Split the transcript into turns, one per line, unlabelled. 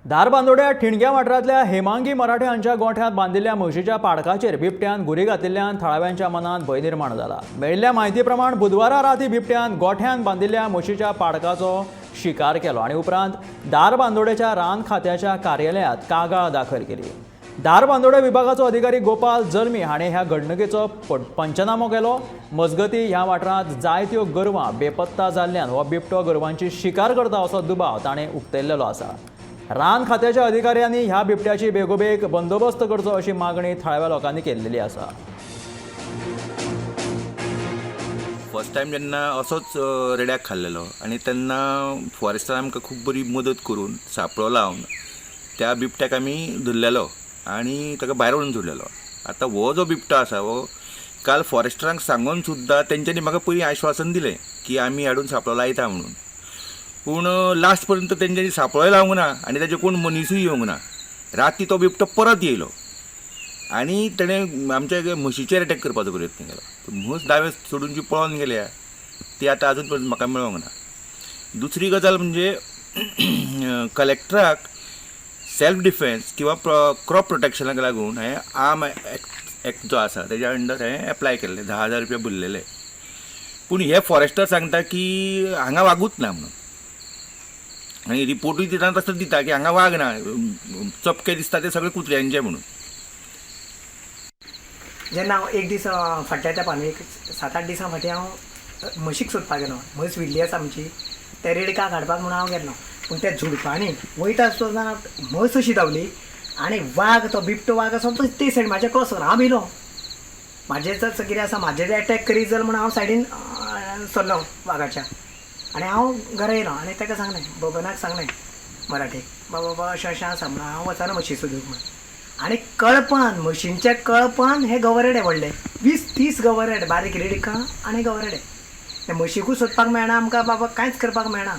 धारबांदोड्या ठिणग्या वाठारांतल्या हेमांगी मराठे हांच्या गोठ्यांत बांदिल्ल्या म्हशीच्या पाडकाचेर बिबट्यान गुरी घातिल्ल्यान थळाव्यांच्या मनात भंय निर्माण जाला। मेळिल्ल्या म्हायती प्रमाण बुधवारा राती बिबट्यान गोठ्यांत बांदिल्ल्या म्हशीच्या पाडकाचो शिकार केलो आनी उपरांत धारबांदोड्याच्या रान खात्याच्या कार्यालयांत कागाळ दाखल केली। धारबांदोड्या विभागाचो अधिकारी गोपाल जल्मी हाणें ह्या घडणुकेचो पंचनामो केलो। मजगतीं ह्या वाठारांत जायत्यो गोरवां बेपत्ता जाल्ल्यान हो बिबटो गोरवांची शिकार करता असो दुबाव ताणें उक्तायल्लो आसा। रान खात्याच्या अधिकाऱ्यांनी ह्या बिबट्याची बेगोबेग बंदोबस्त करचो अशी मागणी थळाव्या लोकांनी केल्ली आसा।
फर्स्ट टायम जेन्ना असोच रेड्याक खाल्लेलो आनी तेन्ना फॉरेस्टान आमकां खूब बरी मदत करून सापळो लावन त्या बिबट्याक आमी धरलेलो आनी ताका भायर व्हरून सोडलेलो। आतां हो जो बिबटो आसा हो काल फॉरेस्टरांक सांगून सुद्दां तेंच्यांनी म्हाका पयलीं आश्वासन दिलें की आमी हाडून सापळो लायता म्हणून, पूण लास्ट पर्यंत तेंच्यांनी सापळोय लावंक ना आनी ताजे कोण मनीसूय येवंक ना। राती तो बिबटो परत येयलो आनी तेणें आमच्या म्हशीचेर अटॅक करपाचो प्रयत्न केलो। म्हस दावे सोडून जी पळोवन गेल्या ती आतां आजून पर्यंत म्हाका मेळोंक ना। दुसरी गजाल म्हणजे कलेक्टराक सेल्फ डिफेन्स किंवा क्रॉप प्रोटेक्शनाक लागून हें आर्म एक्ट जो आसा तेज्या अंडर हें एप्लाय केल्लें, 10,000 रुपया भरलेले। पूण हे फॉरेस्टर सांगता की हांगा वागूच ना म्हणून, आनी रिपोर्टूय दिता तसो दिता की हांगा वाग ना, चपके दिसता ते सगळे कुत्र्यांचे म्हणून।
जेन्ना हांव एक दीस फाटल्या तेंपान एक 7-8 दिसां फाटीं हांव म्हशीक सोदपाक गेलो। म्हस विल्ली आसा आमची, ते रेडकाक हाडपाक म्हणून हांव गेल्लो, पूण त्या झुडपांनी वयता आसतना म्हस अशी धांवली आनी वाघ तो बिबटो वाघ आसा तो ते सायड म्हाज्या क्रॉस हांव भिलो। म्हाजें जर कितें आसा म्हाजेर एटॅक करीत जाल्यार म्हणून हांव सायडीन सरलो वाघाच्या आनी हांव घरा येयलो आनी ताका सांगलें, बबनाक सांगलें मराठीक, बाबा अशें अशें आसा म्हणून हांव वचना म्हशी सोदूंक म्हणून। आनी कळपान म्हशींच्या कळपान हे गवरेडे व्हडले 20-30 गवरेडे, बारीक रेडकां आनी गवरेडे। ते म्हशीकूय सोदपाक मेळना आमकां, बाबा कांयच करपाक मेळना।